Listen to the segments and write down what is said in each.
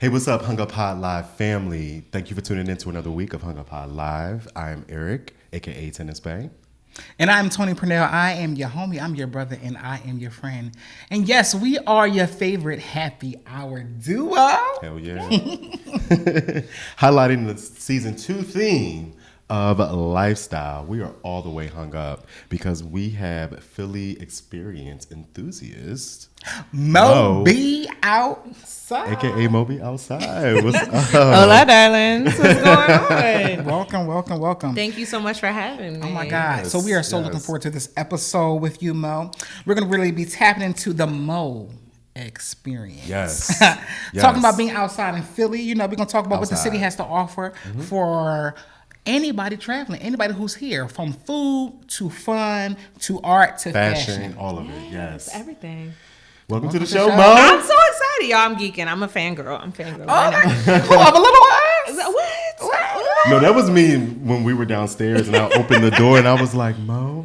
Hey, what's up, hunguppod Live family? Thank you for tuning in to another week of hunguppod Live. I am Eric, aka Tennis Bay. And I'm Tony Purnell. I am your homie, I'm your brother, and I am your friend. And yes, we are your favorite happy hour duo. Hell yeah. Highlighting the season 2 theme of lifestyle. We are all the way hung up because we have Philly Experience Enthusiast Mo be outside. AKA Moby outside. What's up? Hola, darlings. What's going on? Welcome. Thank you so much for having me. Oh my God. Yes, So we are so looking forward to this episode with you, Mo. We're going to really be tapping into the Mo experience. Yes. Talking about being outside in Philly. You know, we're going to talk about what the Outside. city has to offer for anybody traveling, anybody who's here, from food to fun to art to fashion. all of it. Yes. Everything. Welcome to the to show, the show. Mo. I'm so excited, y'all. I'm geeking. I'm a fangirl. I'm fangirl. Oh, right who have a little eyes? now. What? No, that was me when we were downstairs and I opened the door and I was like, Mo.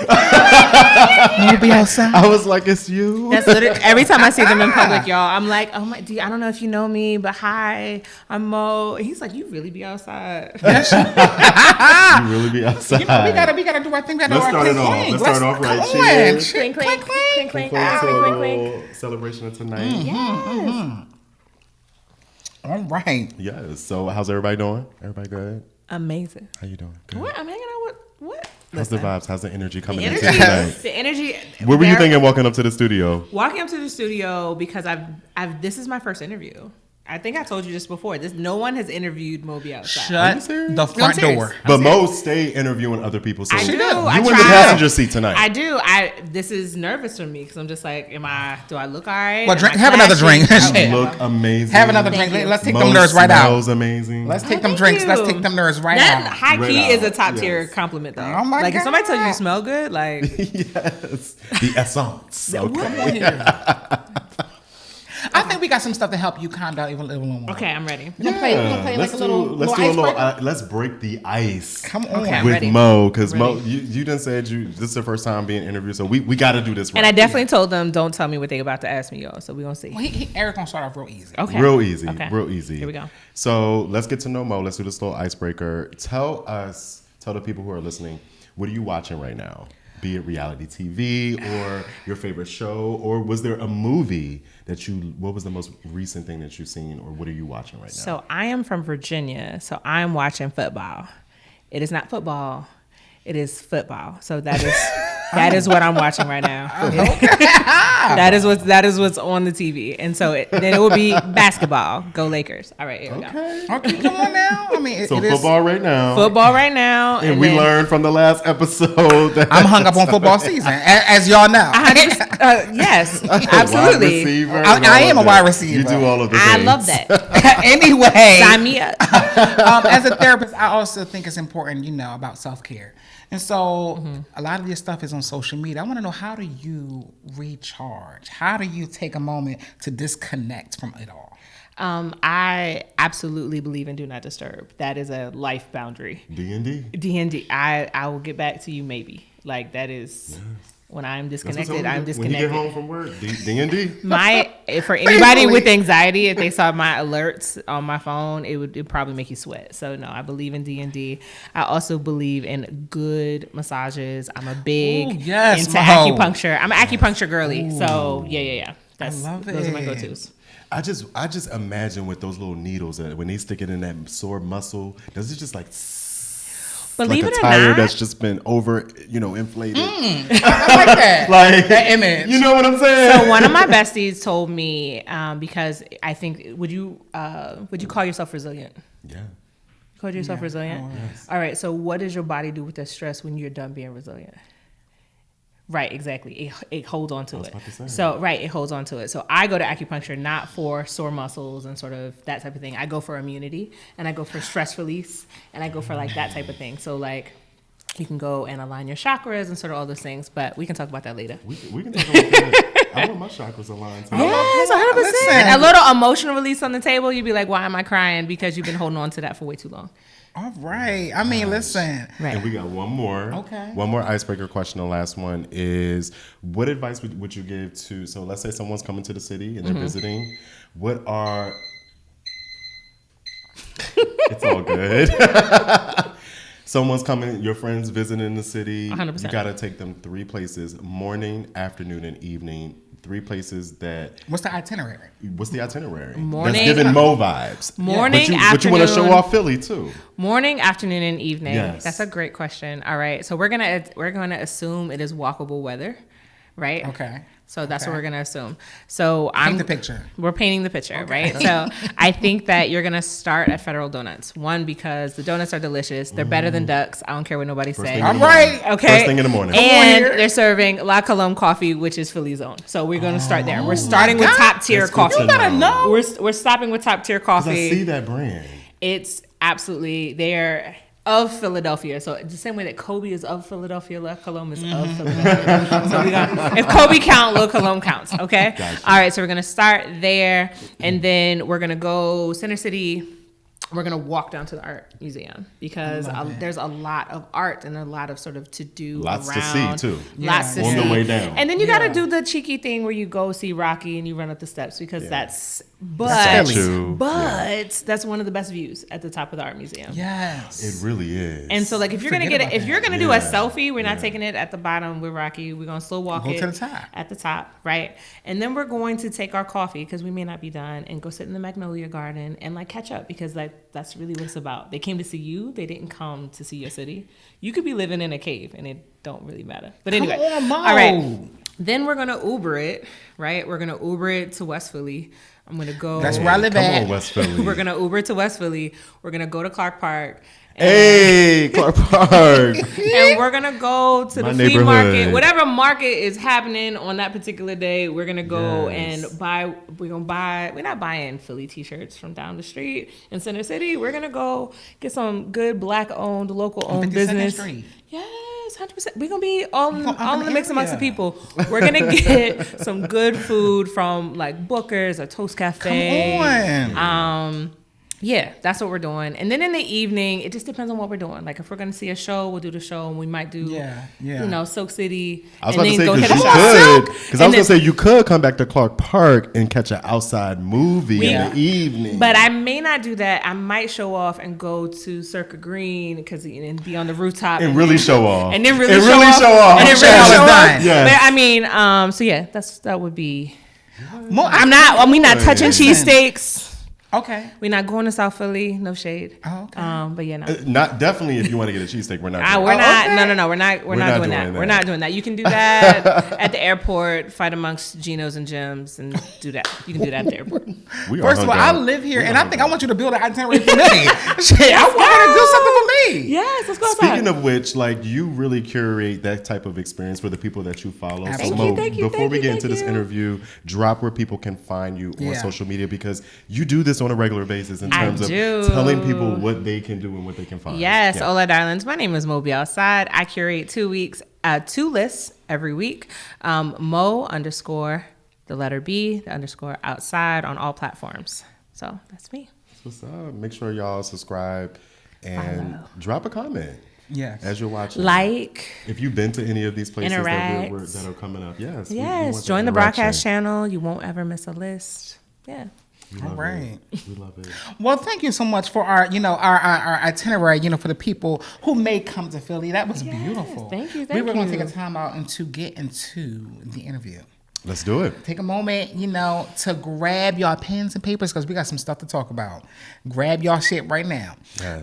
Mo be outside. I was like, it's you. That's literally every time I see them in public, y'all. I'm like, oh my, I don't know if you know me, but hi, I'm Mo. And he's like, you really be outside? You really be outside. You know, we gotta do our thing. Let's start it off. Let's start off right. Come Cheers. on. Clink, clink, clink, clink, Forward to clink, a clink, clink. little celebration of tonight. Yes. All right. Yes. So how's everybody doing? Everybody good? Amazing. How you doing? Good. What? I'm hanging out with what? How's the vibes? How's the energy coming The into energy, tonight? the energy. What were you very- thinking walking up to the studio? Walking up to the studio because this is my first interview. I think I told you this before. No one has interviewed Moby outside. Are you Shut serious? the front serious. door. But Mo stay interviewing other people. So I do. You I in the try. passenger seat tonight. I do. This is nervous for me because I'm just like, do I look all right? Well, Am drink- I have another classy? drink. You Shit. look amazing. Have another Thank drink. you. Let's take Mo them nerves right out. smells amazing. Let's take them Thank drinks. you. Let's take them nerves right That out. high Right key out. is a top tier Yes. compliment though. Oh my like if somebody tells you God. you smell good, like Yes. The essence. Come Okay. on here. I think we got some stuff to help you calm down even a little more. okay, I'm ready. We're gonna play like let's a do little let's do a little. icebreaker. Let's break the ice. Come on. Okay. I'm With ready. Mo, because Mo, Ready. you done said this is the first time being interviewed, so we got to do this right. And I definitely told them don't tell me what they about to ask me, y'all. So we're gonna see. Well, Eric gonna start off real easy. Okay. Real easy, Okay. real easy. Here we go. So let's get to know Mo. Let's do this little icebreaker. Tell the people who are listening, what are you watching right now? Be it reality TV or your favorite show, or was there a movie what was the most recent thing that you've seen, or what are you watching right now? So I am from Virginia, so I'm watching football. It is not football. It is football. So that is what I'm watching right now. that is what's on the TV. And so then it will be basketball. Go Lakers. All right, here we go. Okay, come on now. I mean, So it is. football right now. Football right now. And we then- learned from the last episode that I'm hung up on football season, as y'all know. yes, wide absolutely. receiver and I all am of a wide that. receiver. You do all of the I things. love that. Anyway, Sign me up. as a therapist, I also think it's important, about self-care. And so a lot of your stuff is on social media. I want to know, how do you recharge? How do you take a moment to disconnect from it all? I absolutely believe in do not disturb. That is a life boundary. D&D. D&D. I will get back to you maybe. Like that is when I'm disconnected. I'm When disconnected. you get home from work, D&D. For anybody with anxiety, if they saw my alerts on my phone, it'd probably make you sweat. So no, I believe in D&D. I also believe in good massages. I'm a big Ooh, yes, into Mo. acupuncture. I'm an acupuncture girly. So yeah. Those love are my it. go-tos. I just imagine with those little needles that when they stick it in that sore muscle, does it just like Believe like it a or tire not, that's just been over, inflated? I like that. Like that image. You know what I'm saying? so one of my besties told me because I think would you call yourself resilient? Yeah. You call yourself resilient? Yes. All right. So what does your body do with the stress when you're done being resilient? Right, exactly. It holds on to it. about to say. So right, it holds on to it. So I go to acupuncture not for sore muscles and sort of that type of thing. I go for immunity and I go for stress release and I go for like that type of thing. So like you can go and align your chakras and sort of all those things, but we can talk about that later. We can talk about that. I want my chakras aligned too. Yes, 100%. Listen. A little emotional release on the table. You'd be like, why am I crying? Because you've been holding on to that for way too long. All right. I mean, listen. Right. And we got one more. Okay. One more icebreaker question. The last one is, what advice would you give to, so let's say someone's coming to the city and they're visiting. What are It's all good. Someone's coming, your friends visiting the city. 100%. You got to take them 3 places, morning, afternoon, and evening. 3 places that... What's the itinerary? Morning, that's giving Mo vibes. Morning, afternoon. But you want to show off Philly, too. Morning, afternoon, and evening. Yes. That's a great question. All right. So we're gonna assume it is walkable weather, right? Okay. So that's what we're gonna assume. So Paint the picture. We're painting the picture, right? So I think that you're gonna start at Federal Donuts. One, because the donuts are delicious. They're better than ducks. I don't care what nobody says. All right. Okay. First thing in the morning. And they're serving La Colombe coffee, which is Philly's own. So we're gonna start there. We're starting with top tier coffee. You better know. We're stopping with top tier coffee. I see that brand. It's absolutely, they're of Philadelphia. So the same way that Kobe is of Philadelphia, La Colombe is of Philadelphia. So if Kobe count, La Colombe counts. Okay. Gotcha. All right. So we're gonna start there, and then we're gonna go Center City. We're gonna walk down to the art museum because there's a lot of art and a lot of sort of to do. Lots around. to see too. Lots to on see. the way down. And then you gotta do the cheeky thing where you go see Rocky and you run up the steps because that's That's true. that's one of the best views at the top of the art museum. Yes. It really is. And so, like, if you're gonna do a selfie, we're not taking it at the bottom with Rocky. We're gonna slow walk Go it to the top. at the top, right? And then we're going to take our coffee because we may not be done and go sit in the Magnolia Garden and like catch up because like that's really what it's about. They came to see you. They didn't come to see your city. You could be living in a cave and it don't really matter. But anyway, Come on, Mo. all right. Then we're gonna Uber it, right? We're gonna Uber it to West Philly. I'm gonna go. That's where I live at. Come on, West Philly. We're gonna Uber to West Philly. We're gonna go to Clark Park. Hey, Clark Park. And we're gonna go to My the flea neighborhood. market, whatever market is happening on that particular day. We're gonna go and buy. We're not buying Philly t-shirts from down the street in Center City. We're gonna go get some good black-owned, local-owned 52nd business. Street. Yes, 100%. We're gonna be all in the mix area. amongst the people. We're gonna get some good food from like Booker's or Toast Cafe. Come on. Yeah, that's what we're doing. And then in the evening, it just depends on what we're doing. Like if we're going to see a show, we'll do the show, and we might do, Silk City. I was about to say because you could, because I was going to say you could come back to Clark Park and catch an outside movie in the evening. But I may not do that. I might show off and go to Circa Green and be on the rooftop and really show off. And then really show off. And then really show off. Yes. But I mean, so yeah, that would be. We not touching cheesesteaks. Okay. We're not going to South Philly. No shade. Oh, okay. But yeah, no. Not definitely if you want to get a cheesesteak. We're not. We're not. Okay. No. We're not doing that. We're not doing that. You can do that at the airport. Fight amongst Geno's and Jim's and do that. You can do that at the airport. First of all, I live here, and I think I want you to build an itinerary for me. Shit, I want her to do something for me. Yes, let's go. Speaking of which, like you really curate that type of experience for the people that you follow. Thank So you, Mo, before we get into this interview, drop where people can find you on social media because you do this on a regular basis in terms of telling people what they can do and what they can find. Yes, Hola darlings. My name is Mo Be Outside. I curate 2 lists every week. Mo _ the letter B, the _ outside on all platforms. So that's me. What's up? Make sure y'all subscribe and drop a comment. Yes. As you're watching. Like. If you've been to any of these places interact. that are coming up. Yes. We Yes. Join the broadcast channel. You won't ever miss a list. Yeah. All right. We love it. Well, thank you so much for our itinerary, for the people who may come to Philly. That was beautiful. Thank you. We were going to take a time out and to get into the interview. Let's do it. Take a moment, to grab y'all pens and papers because we got some stuff to talk about. Grab y'all shit right now. Yes.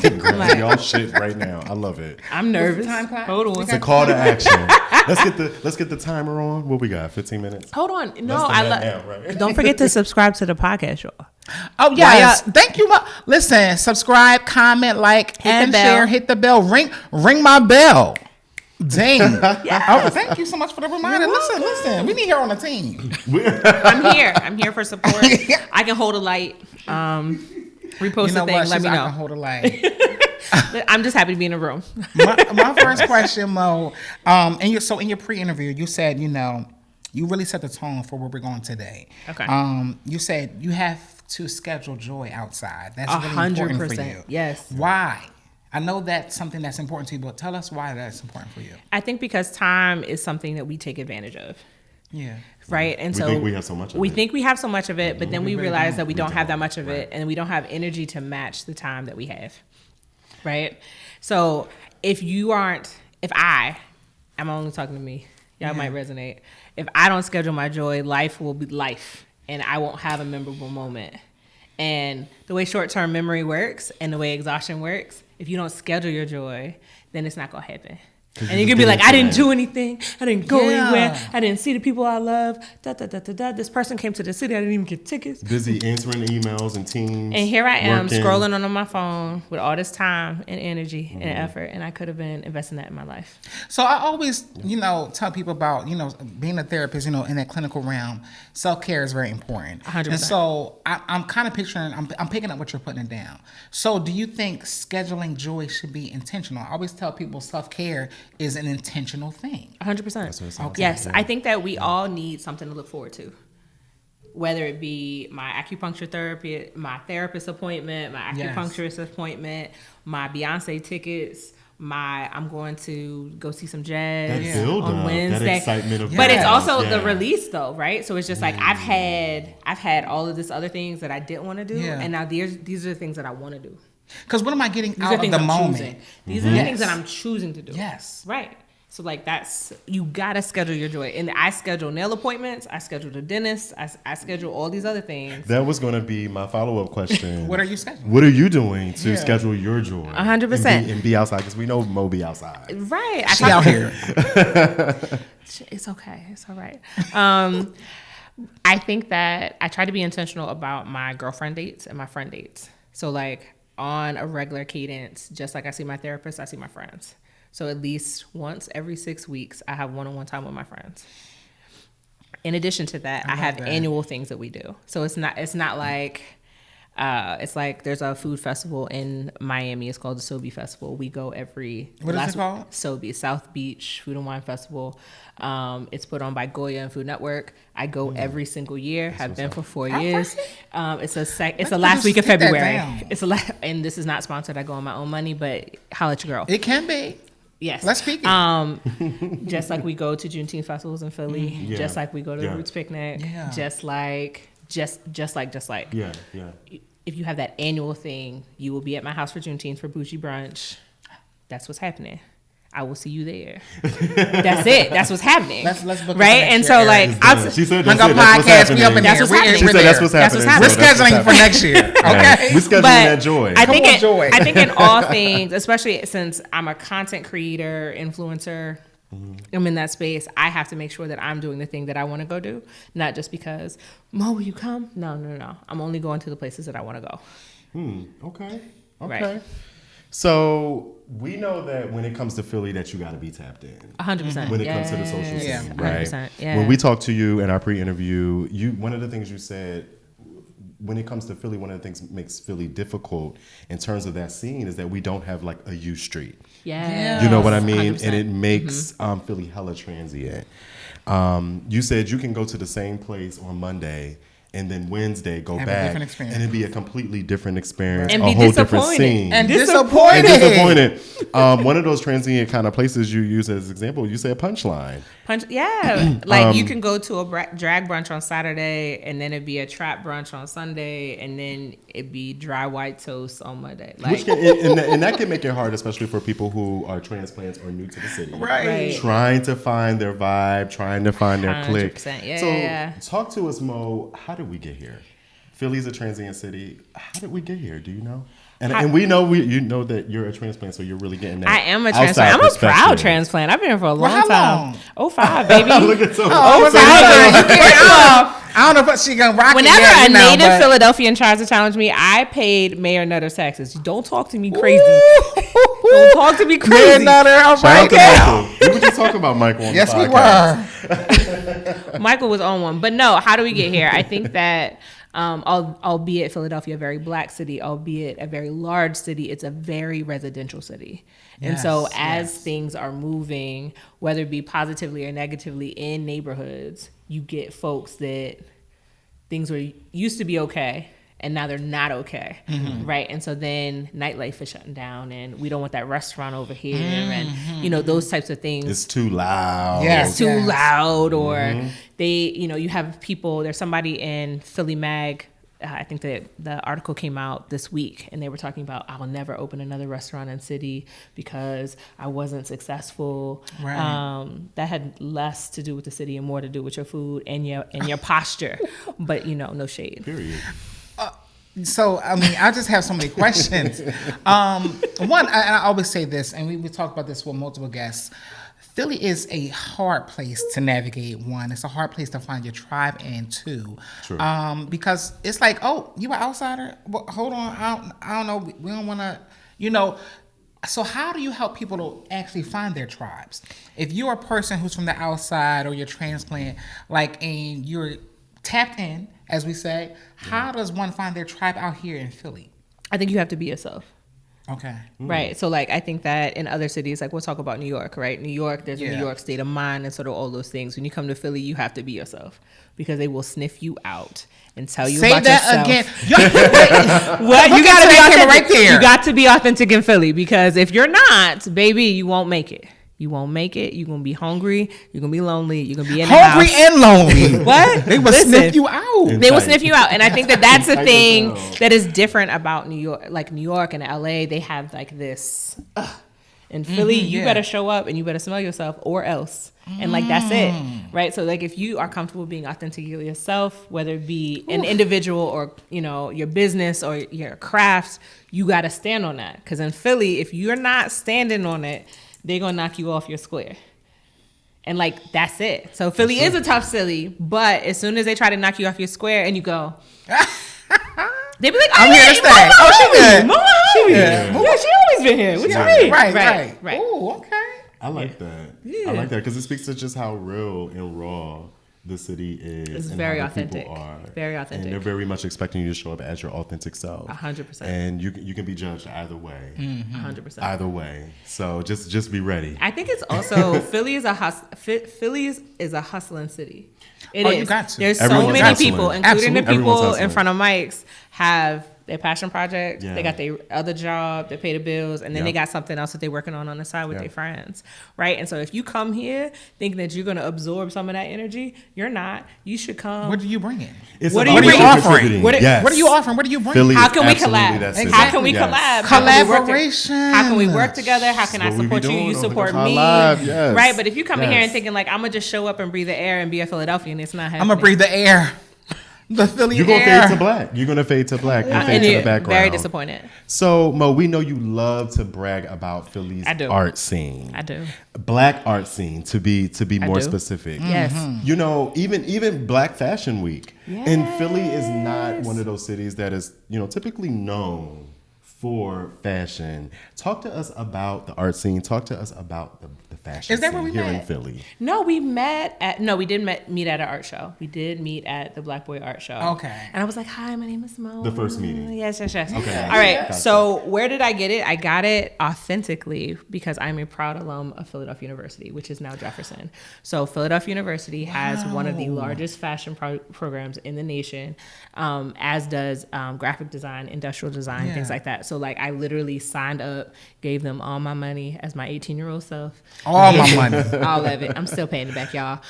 Grab y'all shit right now. I love it. I'm nervous. Hold on. It's a call to action. Let's get the timer on. What we got? 15 minutes. Hold on. No, right? Don't forget to subscribe to the podcast, y'all. Oh yes, thank you. Listen, subscribe, comment, like, and share. Hit the bell. Ring my bell. Dang. Oh, thank you so much for the reminder. Listen. We need her on the team. I'm here for support. I can hold a light. Repost a thing. Let me know. I can hold a light. I'm just happy to be in the room. my first question, Mo. In your pre-interview, you said you really set the tone for where we're going today. Okay. You said you have to schedule joy outside. That's really important for you. Yes. Why? I know that's something that's important to you, but tell us why that's important for you. I think because time is something that we take advantage of. Yeah. Right. And we think we have so much of it. We think we have so much of it, but then we really realize don't. that we don't have that much of Right. it, and we don't have energy to match the time that we have. Right. So I'm only talking to me. Y'all might resonate. If I don't schedule my joy, life will be life, and I won't have a memorable moment. And the way short-term memory works and the way exhaustion works, if you don't schedule your joy, then it's not going to happen. And you're going to be like, I didn't do anything. I didn't go anywhere. I didn't see the people I love. This person came to the city. I didn't even get tickets. Busy answering emails and teams. And here I am working. scrolling on my phone with all this time and energy and effort. And I could have been investing that in my life. So I always, tell people about, being a therapist, in that clinical realm, self-care is very important. 100%. And so I'm kind of picturing, I'm picking up what you're putting down. So do you think scheduling joy should be intentional? I always tell people self-care is an intentional thing. 100%. Okay. Yes, I think that we all need something to look forward to. Whether it be my acupuncture therapy, my therapist appointment, my acupuncturist appointment, my Beyonce tickets, I'm going to go see some jazz on Wednesday. That excitement of but it's also the release though, right? So it's just like I've had all of this other things that I didn't want to do, and now these are the things that I want to do. Because what am I getting These out of the moment? Choosing. These are the things that I'm choosing to do. Yes. Right. So like you gotta schedule your joy. And I schedule nail appointments. I schedule the dentist. I schedule all these other things. That was going to be my follow-up question. What are you scheduling? What are you doing to schedule your joy? 100%. And be outside, because we know Mo be outside. Right. She out here. It's okay. It's all right. I think that I try to be intentional about my girlfriend dates and my friend dates. So like on a regular cadence, just like I see my therapist, I see my friends. So at least once every 6 weeks, I have one-on-one time with my friends. In addition to that, I have annual things that we do. So it's not like it's like there's a food festival in Miami. It's called the Sobe Festival. We go What is it called? Sobe, South Beach Food and Wine Festival. It's put on by Goya and Food Network. I go every single year. Have been for 4 years. It's the last week of February. And this is not sponsored. I go on my own money, but holla at your girl. It can be. Yes. Let's speak it. Just like we go to Juneteenth festivals in Philly. Just like we go to the Roots Picnic. Yeah. Just like. Yeah. If you have that annual thing, you will be at my house for Juneteenth for bougie brunch. That's what's happening. I will see you there. That's it. That's what's happening. Let's book right. And so like, she said Hunguppodcast. We up in that's there. She said that's what's happening. We're scheduling for next year. Okay. We're scheduling that joy. I think in all things, especially since I'm a content creator, influencer, I'm in that space. I have to make sure that I'm doing the thing that I want to go do, not just because Mo, will you come? No. I'm only going to the places that I want to go. Okay. Right. So we know that when it comes to Philly, that you got to be tapped in. 100%. When it comes to the social scene, right? 100%. Yeah. When we talked to you in our pre-interview, one of the things you said, when it comes to Philly, one of the things that makes Philly difficult in terms of that scene is that we don't have like a U Street. Yeah. You know what I mean? 100%. And it makes Philly hella transient. You said you can go to the same place on Monday and then Wednesday go back, and it'd be a completely different experience, and a whole different scene. And disappointed. One of those transient kind of places you use as an example, you said Punchline. Like you can go to a drag brunch on Saturday, and then it'd be a trap brunch on Sunday, and then it'd be dry white toast on Monday. Like, and that can make it hard, especially for people who are transplants or new to the city. Right. Trying to find their vibe, trying to find their clique. Yeah. Talk to us, Mo. How did we get here? Philly's a transient city. How did we get here? Do you know? And we know you know that you're a transplant, so you're really getting that. I am a transplant. I'm a proud transplant. I've been here for a long time. 05, baby. Look at 05. I don't know if she gonna rock Whenever a native Philadelphian tries to challenge me, I paid Mayor Nutter's taxes. Don't talk to me crazy. Don't talk to me crazy. Mayor Nutter, all right. We were just talking about Michael on the podcast. We were. Michael was on one. But no, how do we get here? I think that albeit Philadelphia, a very black city, albeit a very large city, it's a very residential city. And so as things are moving, whether it be positively or negatively in neighborhoods, you get folks that things were used to be okay, and now they're not okay, right? And so then nightlife is shutting down, and we don't want that restaurant over here, and you know, those types of things. It's too loud. Yes. It's too loud, or they, you know, you have people. There's somebody in Philly Mag. I think that the article came out this week, and they were talking about, I'll never open another restaurant in city because I wasn't successful. Right. That had less to do with the city and more to do with your food and your posture. But you know, no shade. Period. So, I mean, I just have so many questions. One, I always say this, and we talk about this with multiple guests. Philly is a hard place to navigate. One, it's a hard place to find your tribe, and two, because it's like, oh, you an outsider? Well, hold on, I don't know. We don't want to, you know. So how do you help people to actually find their tribes? If you're a person who's from the outside or you're transplant, like, and you're tapped in, as we say, how does one find their tribe out here in Philly? I think you have to be yourself. Okay. Right. So like, I think that in other cities, like we'll talk about New York, right? New York, there's a New York state of mind and sort of all those things. When you come to Philly, you have to be yourself because they will sniff you out and tell you about yourself. Say that again. What? You got to be authentic. Right there. You got to be authentic in Philly because if you're not, baby, you won't make it. You won't make it. You're going to be hungry. You're going to be lonely. You're going to be in the house. Hungry and lonely. What? They will sniff you out. They will sniff you out. And I think that that's the thing that is different about New York. Like New York and LA, they have like this. In Philly, you better show up and you better smell yourself or else. And like, that's it. Right? So like, if you are comfortable being authentically yourself, whether it be an individual or, you know, your business or your craft, you got to stand on that. Because in Philly, if you're not standing on it, they're going to knock you off your square. And like, that's it. So Philly is a tough city, but as soon as they try to knock you off your square and you go, they be like, I'm here to stay. Oh, she good. She good. Yeah, she always been here. What you mean? Right. Oh, okay. I like that. I like that because it speaks to just how real and raw the city is. It's and very how the authentic. people are. Very authentic. And they're very much expecting you to show up as your authentic self. 100%. And you can be judged either way. 100%. Either way. So just be ready. I think it's also Philly is a hustling city. It is. You got to. There's Everyone's so many hustling. people, including the Everyone's people in hustling. front of mics, have their passion project. Yeah. They got their other job. They pay the bills, and then they got something else that they're working on the side with their friends, right? And so if you come here thinking that you're going to absorb some of that energy, you're not. You should come. What do you bring in? What are you offering? What are you offering? What do you bring? Philly How can we is absolutely collab? that city. How can we Yes. collab? Collaboration. How can we work together? How can I That's what we support be you? doing You on support Hunguppod me. Live, yes. Right? But if you come in here and Yes. thinking like, I'm going to just show up and breathe the air and be a Philadelphian, it's not happening. I'm going to breathe the air. The Philly You're going to air. fade to black. You're going to fade to black. You fade and to you're the background. very disappointed. So, Mo, we know you love to brag about Philly's I do. art scene. I do. Black art scene, to be more do. specific. Yes. You know, even Black Fashion Week. Yes. And Philly is not one of those cities that is, you know, typically known for fashion. Talk to us about the art scene. Talk to us about the fashion Is that scene where we here met? in Philly. No, we didn't meet at an art show. We did meet at the Black Boy Art Show. Okay. And I was like, hi, my name is Mo. The first meeting. Yes. Okay. All right. Gotcha. So where did I get it? I got it authentically because I'm a proud alum of Philadelphia University, which is now Jefferson. So Philadelphia University has one of the largest fashion programs in the nation, as does graphic design, industrial design, things like that. So like I literally signed up, gave them all my money as my 18-year-old self. All my money. All of it. I'm still paying it back, y'all.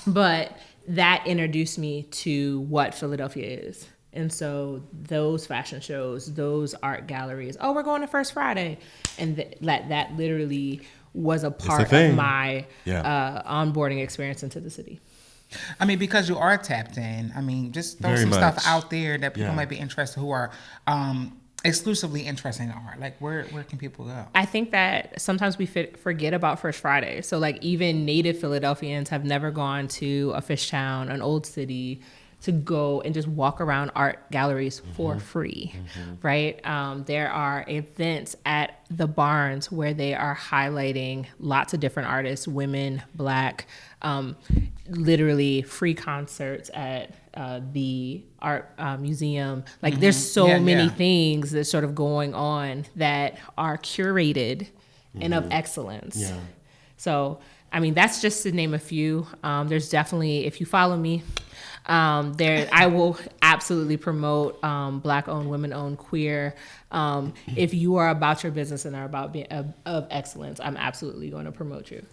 But that introduced me to what Philadelphia is. And so those fashion shows, those art galleries, we're going to First Friday. And that literally was a part of my onboarding experience into the city. I mean, because you are tapped in. I mean, just throw Very some much. stuff out there that people might be interested, who are exclusively interested in art. Like, where can people go? I think that sometimes we forget about First Friday. So like even native Philadelphians have never gone to a Fishtown, an old city, to go and just walk around art galleries for free, right? There are events at the Barns where they are highlighting lots of different artists, women, Black, literally free concerts at the art museum. Like there's so many things that's sort of going on that are curated and of excellence. Yeah. So I mean, that's just to name a few. There's definitely, if you follow me, I will absolutely promote Black-owned, women-owned, queer. If you are about your business and are about being of excellence, I'm absolutely going to promote you.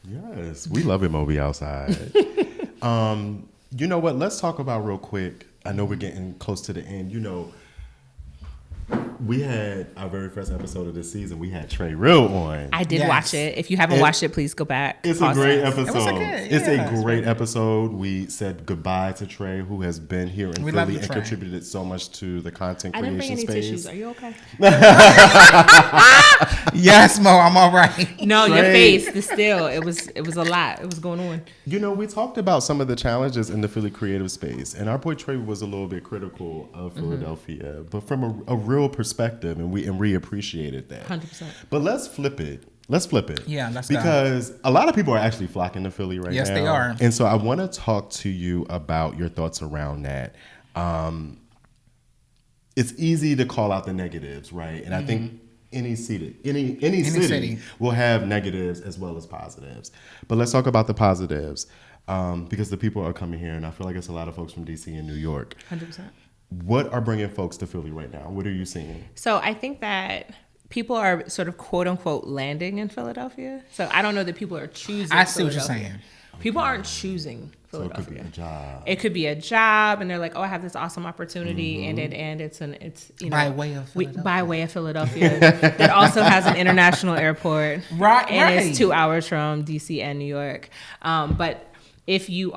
Yes, we love it, Moby Outside. You know what? Let's talk about real quick. I know we're getting close to the end. You know, we had our very first episode of this season. We had Trey Real on. I did watch it. If you haven't watched it, please go back. It's a great episode. It's a great episode. We said goodbye to Trey, who has been here in Philly and contributed so much to the content creation space. I didn't bring any tissues. Are you okay? Yes, Mo, I'm all right. No, Trey. Your face, the still. It was a lot. It was going on. You know, we talked about some of the challenges in the Philly creative space, and our boy Trey was a little bit critical of Philadelphia, but from a real perspective, and we appreciated that. 100%. But let's flip it. Yeah, let's because a lot of people are actually flocking to Philly right now. Yes, they are. And so I want to talk to you about your thoughts around that. It's easy to call out the negatives, right? And I think any city will have negatives as well as positives. But let's talk about the positives because the people are coming here, and I feel like it's a lot of folks from DC and New York. 100%. What are bringing folks to Philly right now? What are you seeing? So I think that people are sort of quote unquote landing in Philadelphia. So I don't know that people are choosing. I see what you're saying. People aren't choosing Philadelphia. So it could be a job. It could be a job, and they're like, "Oh, I have this awesome opportunity," and it's you know by way of Philadelphia. That also has an international airport, right? And it's 2 hours from DC and New York. But if you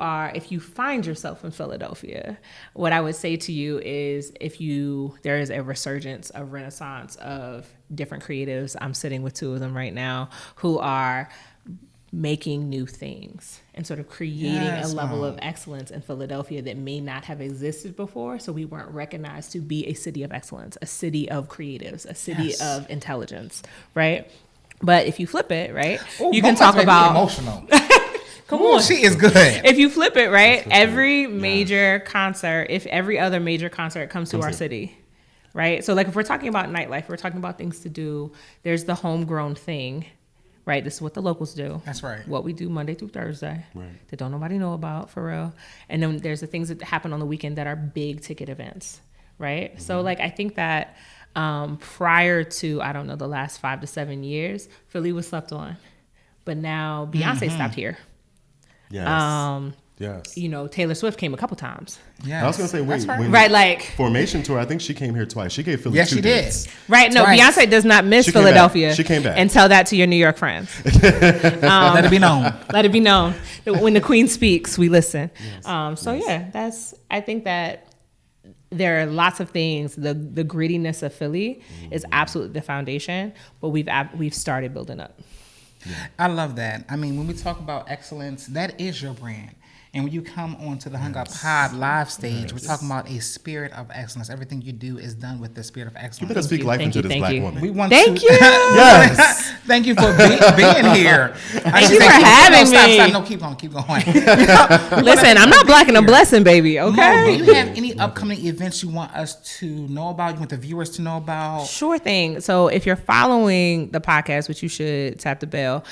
find yourself in Philadelphia, what I would say to you is there is a resurgence, a renaissance of different creatives. I'm sitting with 2 of them right now who are making new things and sort of creating a level of excellence in Philadelphia that may not have existed before. So we weren't recognized to be a city of excellence, a city of creatives, a city of intelligence, right? But if you flip it, right, you can talk about emotional. Come on. She is good. If you flip it, right, every major concert, if every other major concert comes to our city, right? So like if we're talking about nightlife, we're talking about things to do, there's the homegrown thing, right? This is what the locals do. That's right. What we do Monday through Thursday right. that don't nobody know about, for real. And then there's the things that happen on the weekend that are big ticket events, right? Mm-hmm. So like I think that prior to, I don't know, the last 5 to 7 years, Philly was slept on. But now Beyonce stopped here. Yes. Yes. You know, Taylor Swift came a couple times. Yeah. I was gonna say, right, like Formation Tour. I think she came here twice. She gave Philly 2 she dates. did. Right. No, twice. Beyonce does not miss Philadelphia. She came back. And tell that to your New York friends. Let it be known. Let it be known. When the Queen speaks, we listen. Yes. I think that there are lots of things. The grittiness of Philly is absolutely the foundation, but we've started building up. Yeah. I love that. I mean, when we talk about excellence, that is your brand. And when you come onto the hunguppod live stage, we're talking about a spirit of excellence. Everything you do is done with the spirit of excellence. You better speak life into this black woman. We want Thank you. Yes. Thank you for being here. Thank you for having me. Stop. No, keep going. Listen, I'm not blocking a blessing, baby. Okay. Do you have any upcoming events you want us to know about? You want the viewers to know about? Sure thing. So if you're following the podcast, which you should, tap the bell,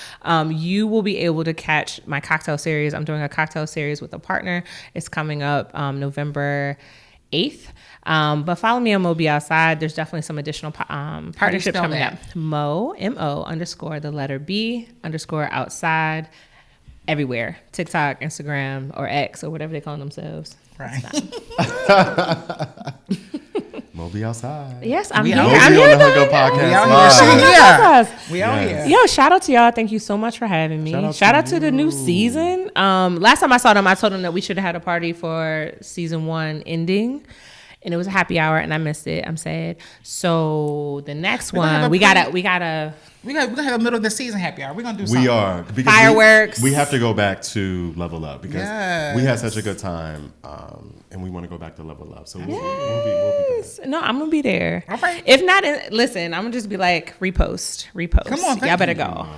you will be able to catch my cocktail series. I'm doing a cocktail series with a partner. It's coming up November 8th. But follow me on Mo Be Outside. There's definitely some additional partnerships coming up. Mo, M-O _ the letter B _ outside everywhere. TikTok, Instagram, or X, or whatever they call themselves. Right. Mo Be Outside. Yes, I'm here. I'm here on the Podcast. We out here. Yo, shout out to y'all. Thank you so much for having me. Shout out to the new season. Last time I saw them, I told them that we should have had a party for season 1 ending. And it was a happy hour, and I missed it. I'm sad. So the next one, we gotta We're gonna have a middle of the season happy hour. We're gonna do something. We are. Fireworks. We have to go back to Level Up because we had such a good time, and we want to go back to Level Up. So we'll be back. No, I'm gonna be there. All right. If not, listen, I'm gonna just be like repost. Come on, y'all better go.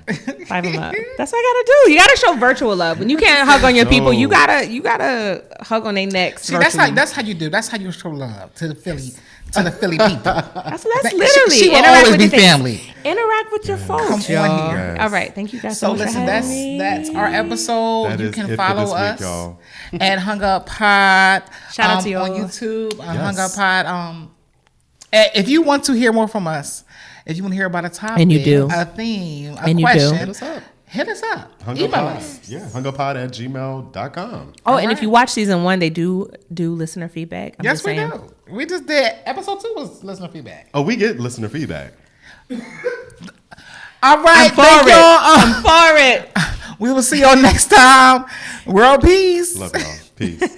5 them up. That's what I gotta do. You gotta show virtual love. When you can't hug on your people, you gotta hug on their necks. See, that's how you do. That's how you show love to the Philly to the Philly people. That's literally. She will interact always with be your things. family. Interact with your folks, Come on y'all. here. All right, thank you guys So so much for listen, having me. that's our episode. That You is can it for follow this week, us y'all. at hunguppod. Shout out to y'all. On YouTube, on Yes. hunguppod. If you want to hear more from us, if you want to hear about a topic, And you do. a theme, a And you do. question, Hit us up. hit us up. Hunguppod. Email us. Yeah, hunguppod@gmail.com. Oh, and All if you watch season 1, they do listener feedback. I'm Yes, just we saying. do. We just did episode 2 was listener feedback. Oh, we get listener feedback. All right, I'm for thank it. y'all. I'm for it. We will see y'all next time. World peace. Love y'all. Peace.